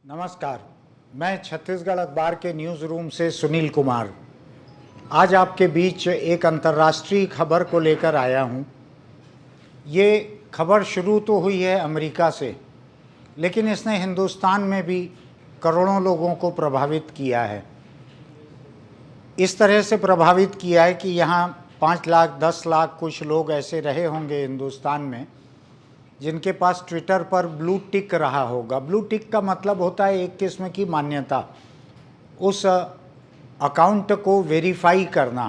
नमस्कार, मैं छत्तीसगढ़ अखबार के न्यूज़ रूम से सुनील कुमार आज आपके बीच एक अंतर्राष्ट्रीय खबर को लेकर आया हूं। ये खबर शुरू तो हुई है अमेरिका से, लेकिन इसने हिंदुस्तान में भी करोड़ों लोगों को प्रभावित किया है। इस तरह से प्रभावित किया है कि यहाँ 5 लाख 10 लाख कुछ लोग ऐसे रहे होंगे हिंदुस्तान में जिनके पास ट्विटर पर ब्लू टिक रहा होगा। ब्लू टिक का मतलब होता है एक किस्म की मान्यता, उस अकाउंट को वेरीफाई करना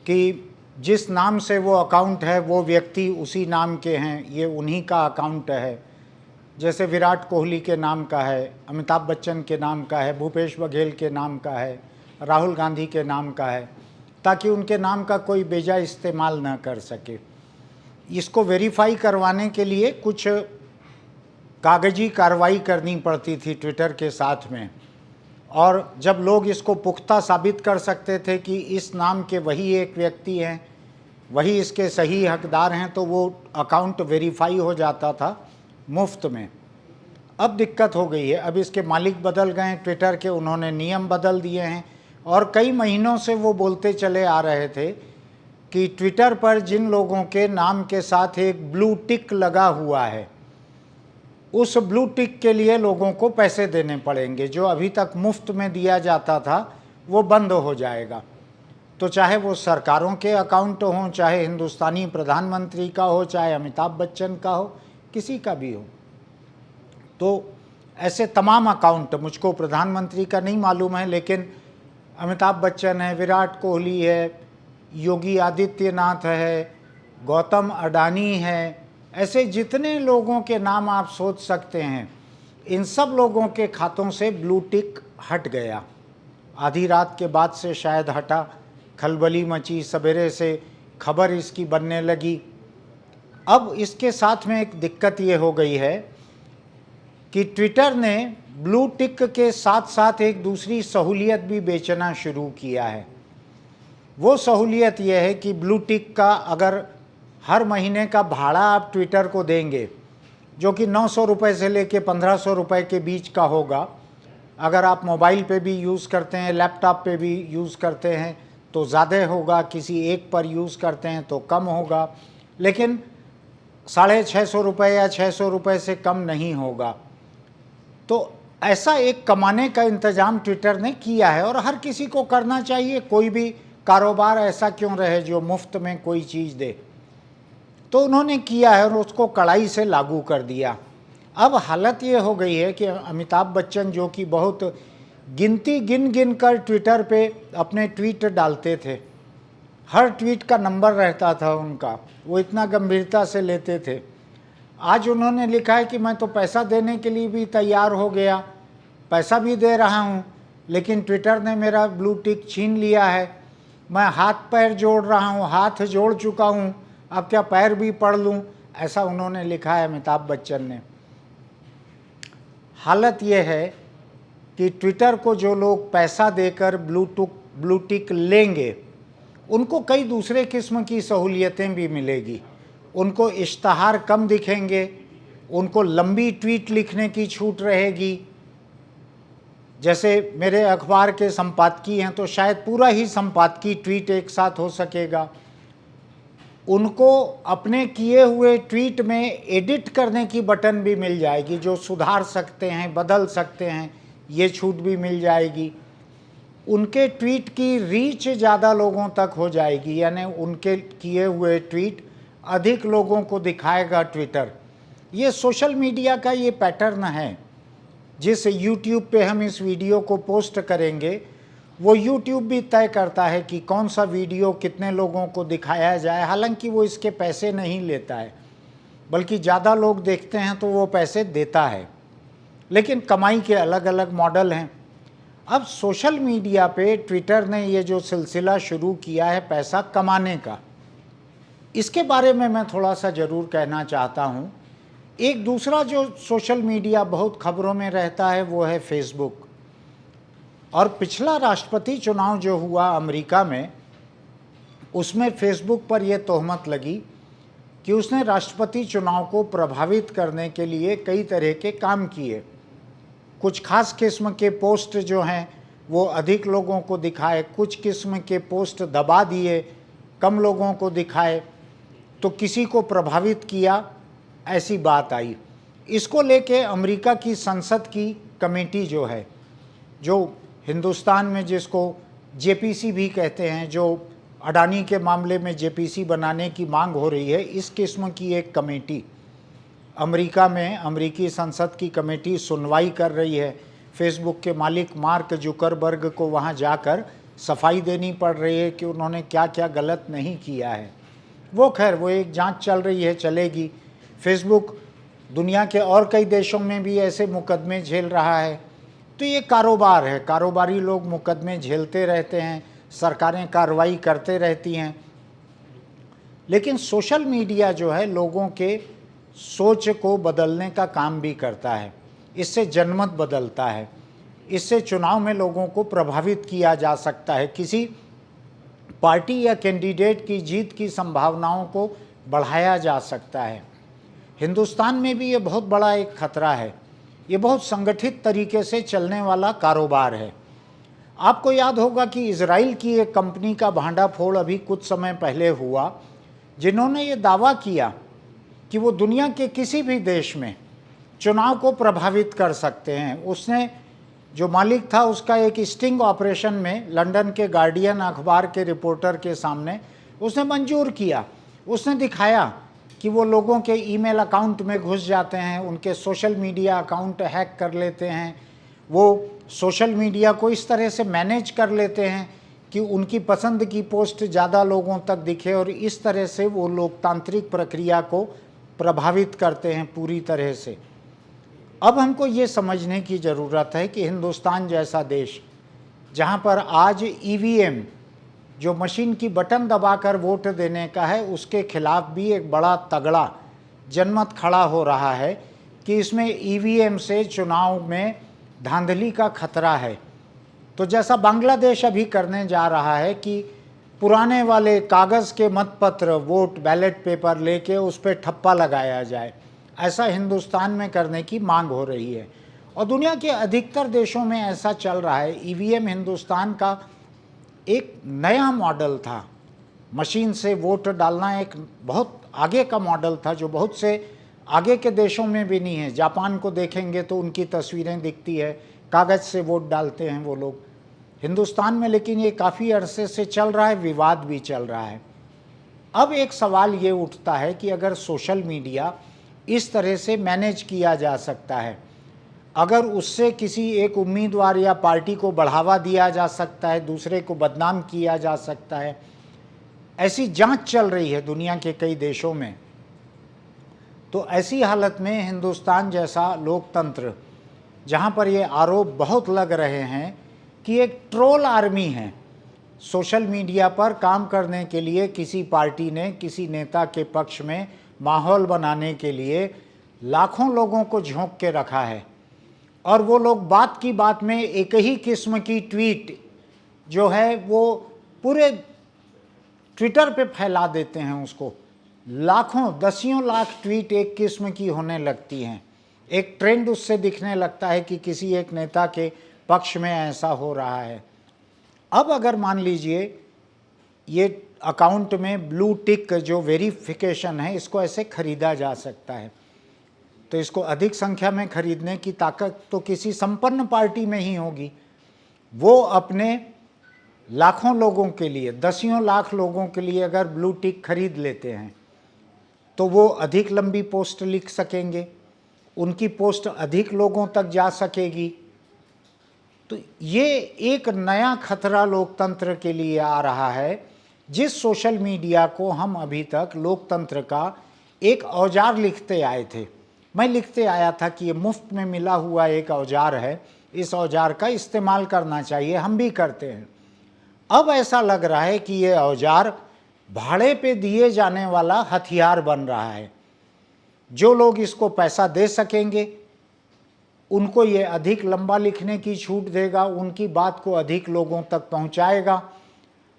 कि जिस नाम से वो अकाउंट है वो व्यक्ति उसी नाम के हैं, ये उन्हीं का अकाउंट है। जैसे विराट कोहली के नाम का है, अमिताभ बच्चन के नाम का है, भूपेश बघेल के नाम का है, राहुल गांधी के नाम का है, ताकि उनके नाम का कोई बेजा इस्तेमाल ना कर सके। इसको वेरीफाई करवाने के लिए कुछ कागजी कार्रवाई करनी पड़ती थी ट्विटर के साथ में, और जब लोग इसको पुख्ता साबित कर सकते थे कि इस नाम के वही एक व्यक्ति हैं, वही इसके सही हकदार हैं, तो वो अकाउंट वेरीफाई हो जाता था मुफ्त में। अब दिक्कत हो गई है, अब इसके मालिक बदल गए हैं ट्विटर के, उन्होंने नियम बदल दिए हैं और कई महीनों से वो बोलते चले आ रहे थे कि ट्विटर पर जिन लोगों के नाम के साथ एक ब्लू टिक लगा हुआ है, उस ब्लू टिक के लिए लोगों को पैसे देने पड़ेंगे। जो अभी तक मुफ्त में दिया जाता था वो बंद हो जाएगा। तो चाहे वो सरकारों के अकाउंट हों, चाहे हिंदुस्तानी प्रधानमंत्री का हो, चाहे अमिताभ बच्चन का हो, किसी का भी हो, तो ऐसे तमाम अकाउंट, मुझको प्रधानमंत्री का नहीं मालूम है, लेकिन अमिताभ बच्चन है, विराट कोहली है, योगी आदित्यनाथ है, गौतम अडानी है, ऐसे जितने लोगों के नाम आप सोच सकते हैं, इन सब लोगों के खातों से ब्लू टिक हट गया। आधी रात के बाद से शायद हटा, खलबली मची, सवेरे से खबर इसकी बनने लगी। अब इसके साथ में एक दिक्कत ये हो गई है कि ट्विटर ने ब्लू टिक के साथ साथ एक दूसरी सहूलियत भी बेचना शुरू किया है। वो सहूलियत यह है कि ब्लू टिक का अगर हर महीने का भाड़ा आप ट्विटर को देंगे, जो कि 900 रुपये से लेके 1500 रुपये के बीच का होगा, अगर आप मोबाइल पे भी यूज़ करते हैं, लैपटॉप पे भी यूज़ करते हैं तो ज़्यादा होगा, किसी एक पर यूज़ करते हैं तो कम होगा, लेकिन 650 रुपये या 600 रुपये से कम नहीं होगा। तो ऐसा एक कमाने का इंतज़ाम ट्विटर ने किया है और हर किसी को करना चाहिए। कोई भी कारोबार ऐसा क्यों रहे जो मुफ्त में कोई चीज़ दे। तो उन्होंने किया है और उसको कड़ाई से लागू कर दिया। अब हालत ये हो गई है कि अमिताभ बच्चन, जो कि बहुत गिनती गिन कर ट्विटर पे अपने ट्वीट डालते थे, हर ट्वीट का नंबर रहता था उनका, वो इतना गंभीरता से लेते थे, आज उन्होंने लिखा है कि मैं तो पैसा देने के लिए भी तैयार हो गया, पैसा भी दे रहा हूँ, लेकिन ट्विटर ने मेरा ब्लू टिक छीन लिया है। मैं हाथ पैर जोड़ रहा हूँ, हाथ जोड़ चुका हूँ, अब क्या पैर भी पढ़ लूँ, ऐसा उन्होंने लिखा है अमिताभ बच्चन ने। हालत यह है कि ट्विटर को जो लोग पैसा देकर ब्लू टिक लेंगे, उनको कई दूसरे किस्म की सहूलियतें भी मिलेगी। उनको इश्तहार कम दिखेंगे, उनको लंबी ट्वीट लिखने की छूट रहेगी। जैसे मेरे अखबार के संपादकीय हैं तो शायद पूरा ही संपादकीय ट्वीट एक साथ हो सकेगा। उनको अपने किए हुए ट्वीट में एडिट करने की बटन भी मिल जाएगी, जो सुधार सकते हैं, बदल सकते हैं, ये छूट भी मिल जाएगी। उनके ट्वीट की रीच ज़्यादा लोगों तक हो जाएगी, यानी उनके किए हुए ट्वीट अधिक लोगों को दिखाएगा ट्विटर। ये सोशल मीडिया का ये पैटर्न है। जिस यूट्यूब पे हम इस वीडियो को पोस्ट करेंगे, वो यूट्यूब भी तय करता है कि कौन सा वीडियो कितने लोगों को दिखाया जाए। हालांकि वो इसके पैसे नहीं लेता है, बल्कि ज़्यादा लोग देखते हैं तो वो पैसे देता है, लेकिन कमाई के अलग अलग मॉडल हैं। अब सोशल मीडिया पे ट्विटर ने ये जो सिलसिला शुरू किया है पैसा कमाने का, इसके बारे में मैं थोड़ा सा ज़रूर कहना चाहता हूँ। एक दूसरा जो सोशल मीडिया बहुत खबरों में रहता है वो है फेसबुक। और पिछला राष्ट्रपति चुनाव जो हुआ अमेरिका में, उसमें फेसबुक पर यह तोहमत लगी कि उसने राष्ट्रपति चुनाव को प्रभावित करने के लिए कई तरह के काम किए। कुछ खास किस्म के पोस्ट जो हैं वो अधिक लोगों को दिखाए, कुछ किस्म के पोस्ट दबा दिए, कम लोगों को दिखाए, तो किसी को प्रभावित किया, ऐसी बात आई। इसको लेके अमेरिका की संसद की कमेटी जो है, जो हिंदुस्तान में जिसको जेपीसी भी कहते हैं, जो अडानी के मामले में जेपीसी बनाने की मांग हो रही है, इस किस्म की एक कमेटी अमेरिका में, अमेरिकी संसद की कमेटी सुनवाई कर रही है। फेसबुक के मालिक मार्क जुकरबर्ग को वहां जाकर सफाई देनी पड़ रही है कि उन्होंने क्या क्या गलत नहीं किया है। वो खैर वो एक जांच चल रही है, चलेगी। फेसबुक दुनिया के और कई देशों में भी ऐसे मुकदमे झेल रहा है। तो ये कारोबार है, कारोबारी लोग मुकदमे झेलते रहते हैं, सरकारें कार्रवाई करते रहती हैं। लेकिन सोशल मीडिया जो है लोगों के सोच को बदलने का काम भी करता है। इससे जनमत बदलता है, इससे चुनाव में लोगों को प्रभावित किया जा सकता है, किसी पार्टी या कैंडिडेट की जीत की संभावनाओं को बढ़ाया जा सकता है। हिंदुस्तान में भी ये बहुत बड़ा एक खतरा है। ये बहुत संगठित तरीके से चलने वाला कारोबार है। आपको याद होगा कि इजराइल की एक कंपनी का भांडाफोड़ अभी कुछ समय पहले हुआ, जिन्होंने ये दावा किया कि वो दुनिया के किसी भी देश में चुनाव को प्रभावित कर सकते हैं। उसने, जो मालिक था, उसका एक स्टिंग ऑपरेशन में लंदन के गार्डियन अखबार के रिपोर्टर के सामने उसने मंजूर किया। उसने दिखाया कि वो लोगों के ईमेल अकाउंट में घुस जाते हैं, उनके सोशल मीडिया अकाउंट हैक कर लेते हैं, वो सोशल मीडिया को इस तरह से मैनेज कर लेते हैं कि उनकी पसंद की पोस्ट ज़्यादा लोगों तक दिखे, और इस तरह से वो लोकतांत्रिक प्रक्रिया को प्रभावित करते हैं पूरी तरह से। अब हमको ये समझने की ज़रूरत है कि हिंदुस्तान जैसा देश, जहाँ पर आज ईवीएम, जो मशीन की बटन दबाकर वोट देने का है, उसके खिलाफ भी एक बड़ा तगड़ा जनमत खड़ा हो रहा है कि इसमें ईवीएम से चुनाव में धांधली का खतरा है। तो जैसा बांग्लादेश अभी करने जा रहा है कि पुराने वाले कागज़ के मतपत्र, वोट बैलेट पेपर लेके उस पर ठप्पा लगाया जाए, ऐसा हिंदुस्तान में करने की मांग हो रही है। और दुनिया के अधिकतर देशों में ऐसा चल रहा है। ईवीएम हिंदुस्तान का एक नया मॉडल था। मशीन से वोट डालना एक बहुत आगे का मॉडल था, जो बहुत से आगे के देशों में भी नहीं है। जापान को देखेंगे तो उनकी तस्वीरें दिखती है, कागज़ से वोट डालते हैं वो लोग। हिंदुस्तान में लेकिन ये काफ़ी अरसे से चल रहा है, विवाद भी चल रहा है। अब एक सवाल ये उठता है कि अगर सोशल मीडिया इस तरह से मैनेज किया जा सकता है, अगर उससे किसी एक उम्मीदवार या पार्टी को बढ़ावा दिया जा सकता है, दूसरे को बदनाम किया जा सकता है, ऐसी जांच चल रही है दुनिया के कई देशों में। तो ऐसी हालत में हिंदुस्तान जैसा लोकतंत्र, जहां पर ये आरोप बहुत लग रहे हैं कि एक ट्रोल आर्मी है, सोशल मीडिया पर काम करने के लिए किसी पार्टी ने किसी नेता के पक्ष में माहौल बनाने के लिए लाखों लोगों को झोंक के रखा है, और वो लोग बात की बात में एक ही किस्म की ट्वीट जो है वो पूरे ट्विटर पे फैला देते हैं उसको। लाखों, दसियों लाख ट्वीट एक किस्म की होने लगती हैं। एक ट्रेंड उससे दिखने लगता है कि किसी एक नेता के पक्ष में ऐसा हो रहा है। अब अगर मान लीजिए ये अकाउंट में ब्लू टिक जो वेरिफिकेशन है, इसको ऐसे खरीदा जा सकता है, तो इसको अधिक संख्या में खरीदने की ताकत तो किसी संपन्न पार्टी में ही होगी। वो अपने लाखों लोगों के लिए, दसियों लाख लोगों के लिए अगर ब्लू टिक खरीद लेते हैं तो वो अधिक लंबी पोस्ट लिख सकेंगे, उनकी पोस्ट अधिक लोगों तक जा सकेगी। तो ये एक नया खतरा लोकतंत्र के लिए आ रहा है, जिस सोशल मीडिया को हम अभी तक लोकतंत्र का एक औजार लिखते आए थे। मैं लिखते आया था कि ये मुफ्त में मिला हुआ एक औजार है, इस औजार का इस्तेमाल करना चाहिए, हम भी करते हैं। अब ऐसा लग रहा है कि ये औजार भाड़े पे दिए जाने वाला हथियार बन रहा है। जो लोग इसको पैसा दे सकेंगे उनको ये अधिक लंबा लिखने की छूट देगा, उनकी बात को अधिक लोगों तक पहुंचाएगा।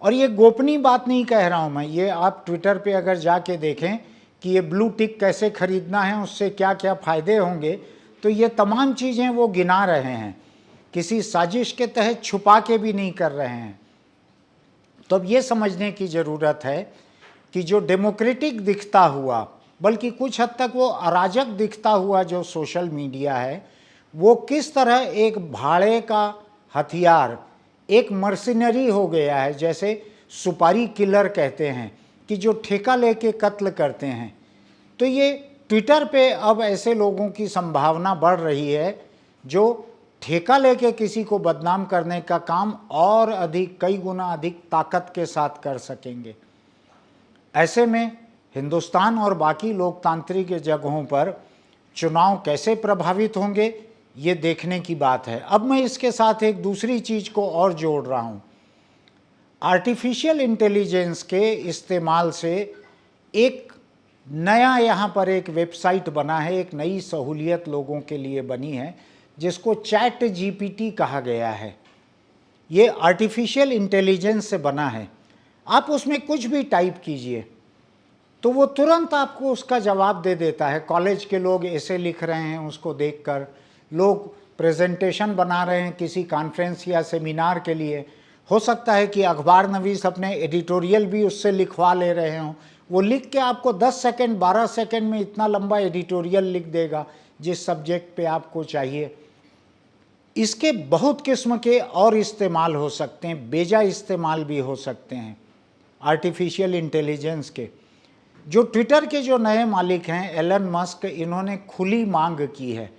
और ये गोपनीय बात नहीं कह रहा हूं मैं, ये आप ट्विटर पे अगर जाके देखें कि ये ब्लू टिक कैसे खरीदना है, उससे क्या क्या फ़ायदे होंगे, तो तो ये तमाम चीज़ें वो गिना रहे हैं, किसी साजिश के तहत छुपा के भी नहीं कर रहे हैं। तो अब ये समझने की ज़रूरत है कि जो डेमोक्रेटिक दिखता हुआ, बल्कि कुछ हद तक वो अराजक दिखता हुआ जो सोशल मीडिया है, वो किस तरह एक भाड़े का हथियार, एक मर्सिनरी हो गया है, जैसे सुपारी किलर कहते हैं कि जो ठेका लेके कत्ल करते हैं। तो ये ट्विटर पे अब ऐसे लोगों की संभावना बढ़ रही है जो ठेका लेके किसी को बदनाम करने का काम और अधिक, कई गुना अधिक ताकत के साथ कर सकेंगे। ऐसे में हिंदुस्तान और बाकी लोकतांत्रिक जगहों पर चुनाव कैसे प्रभावित होंगे, ये देखने की बात है। अब मैं इसके साथ एक दूसरी चीज़ को और जोड़ रहा हूँ। आर्टिफिशियल इंटेलिजेंस के इस्तेमाल से एक नया यहाँ पर एक वेबसाइट बना है, एक नई सहूलियत लोगों के लिए बनी है, जिसको चैट जीपीटी कहा गया है। ये आर्टिफिशियल इंटेलिजेंस से बना है। आप उसमें कुछ भी टाइप कीजिए तो वो तुरंत आपको उसका जवाब दे देता है। कॉलेज के लोग ऐसे लिख रहे हैं, उसको देखकर लोग प्रेजेंटेशन बना रहे हैं किसी कॉन्फ्रेंस या सेमिनार के लिए। हो सकता है कि अखबार नवीस अपने एडिटोरियल भी उससे लिखवा ले रहे हों। वो लिख के आपको 10 सेकंड 12 सेकंड में इतना लंबा एडिटोरियल लिख देगा जिस सब्जेक्ट पे आपको चाहिए। इसके बहुत किस्म के और इस्तेमाल हो सकते हैं, बेजा इस्तेमाल भी हो सकते हैं आर्टिफिशियल इंटेलिजेंस के। जो ट्विटर के जो नए मालिक हैं एलन मस्क, इन्होंने खुली मांग की है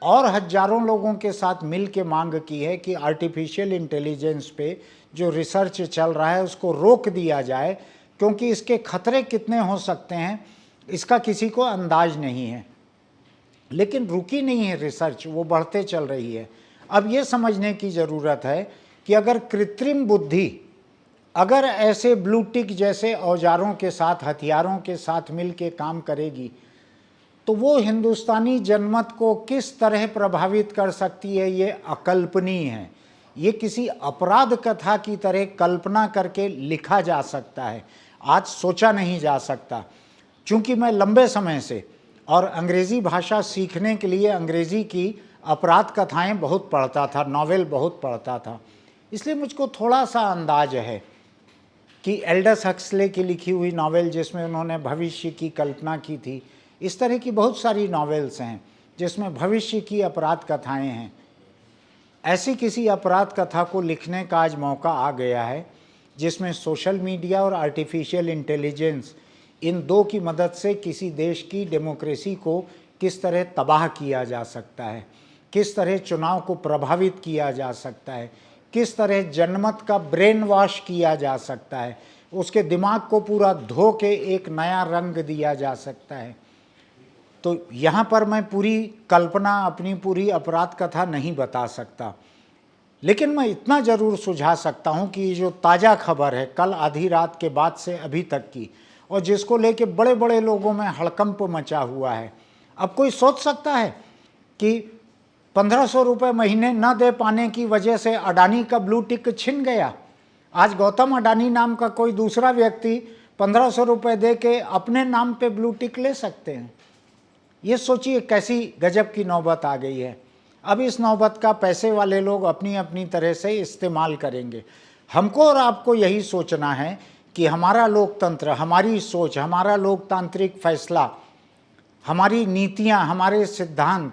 और हजारों लोगों के साथ मिल के मांग की है कि आर्टिफिशियल इंटेलिजेंस पे जो रिसर्च चल रहा है उसको रोक दिया जाए, क्योंकि इसके खतरे कितने हो सकते हैं इसका किसी को अंदाज नहीं है। लेकिन रुकी नहीं है रिसर्च, वो बढ़ते चल रही है। अब ये समझने की ज़रूरत है कि अगर कृत्रिम बुद्धि अगर ऐसे ब्लू टिक जैसे औजारों के साथ, हथियारों के साथ मिल के काम करेगी तो वो हिंदुस्तानी जनमत को किस तरह प्रभावित कर सकती है, ये अकल्पनीय है। ये किसी अपराध कथा की तरह कल्पना करके लिखा जा सकता है, आज सोचा नहीं जा सकता। चूँकि मैं लंबे समय से और अंग्रेज़ी भाषा सीखने के लिए अंग्रेज़ी की अपराध कथाएं बहुत पढ़ता था, नॉवेल बहुत पढ़ता था, इसलिए मुझको थोड़ा सा अंदाज है कि एल्डस हक्सले की लिखी हुई नॉवेल जिसमें उन्होंने भविष्य की कल्पना की थी, इस तरह की बहुत सारी नॉवेल्स हैं जिसमें भविष्य की अपराध कथाएं हैं। ऐसी किसी अपराध कथा को लिखने का आज मौका आ गया है जिसमें सोशल मीडिया और आर्टिफिशियल इंटेलिजेंस, इन दो की मदद से किसी देश की डेमोक्रेसी को किस तरह तबाह किया जा सकता है, किस तरह चुनाव को प्रभावित किया जा सकता है, किस तरह जनमत का ब्रेन वॉश किया जा सकता है, उसके दिमाग को पूरा धो के एक नया रंग दिया जा सकता है। तो यहाँ पर मैं पूरी कल्पना, अपनी पूरी अपराध कथा नहीं बता सकता, लेकिन मैं इतना ज़रूर सुझा सकता हूँ कि ये जो ताज़ा खबर है कल आधी रात के बाद से अभी तक की, और जिसको लेके बड़े बड़े लोगों में हड़कंप मचा हुआ है। अब कोई सोच सकता है कि 1500 रुपये महीने न दे पाने की वजह से अडानी का ब्लू टिक छिन गया। आज गौतम अडानी नाम का कोई दूसरा व्यक्ति 1500 रुपये दे के अपने नाम पे ब्लू टिक ले सकते हैं। ये सोचिए कैसी गजब की नौबत आ गई है। अब इस नौबत का पैसे वाले लोग अपनी अपनी तरह से इस्तेमाल करेंगे। हमको और आपको यही सोचना है कि हमारा लोकतंत्र, हमारी सोच, हमारा लोकतांत्रिक फैसला, हमारी नीतियाँ, हमारे सिद्धांत,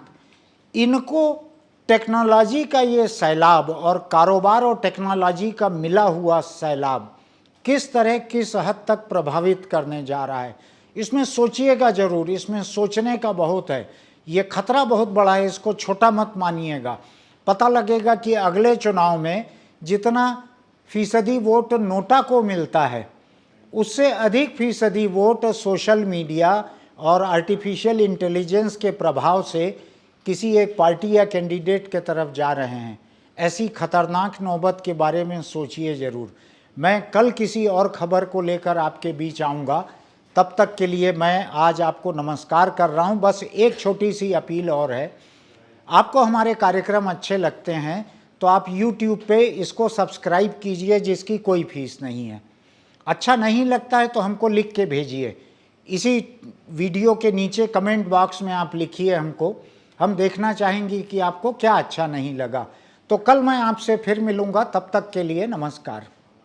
इनको टेक्नोलॉजी का ये सैलाब और कारोबार और टेक्नोलॉजी का मिला हुआ सैलाब किस तरह, किस हद तक प्रभावित करने जा रहा है, इसमें सोचिएगा ज़रूर। इसमें सोचने का बहुत है। ये खतरा बहुत बड़ा है, इसको छोटा मत मानिएगा। पता लगेगा कि अगले चुनाव में जितना फीसदी वोट नोटा को मिलता है उससे अधिक फीसदी वोट सोशल मीडिया और आर्टिफिशियल इंटेलिजेंस के प्रभाव से किसी एक पार्टी या कैंडिडेट के तरफ जा रहे हैं। ऐसी खतरनाक नौबत के बारे में सोचिए ज़रूर। मैं कल किसी और खबर को लेकर आपके बीच आऊँगा। तब तक के लिए मैं आज आपको नमस्कार कर रहा हूँ। बस एक छोटी सी अपील और है, आपको हमारे कार्यक्रम अच्छे लगते हैं तो आप YouTube पे इसको सब्सक्राइब कीजिए, जिसकी कोई फीस नहीं है। अच्छा नहीं लगता है तो हमको लिख के भेजिए, इसी वीडियो के नीचे कमेंट बॉक्स में आप लिखिए हमको। हम देखना चाहेंगे कि आपको क्या अच्छा नहीं लगा। तो कल मैं आपसे फिर मिलूंगा, तब तक के लिए नमस्कार।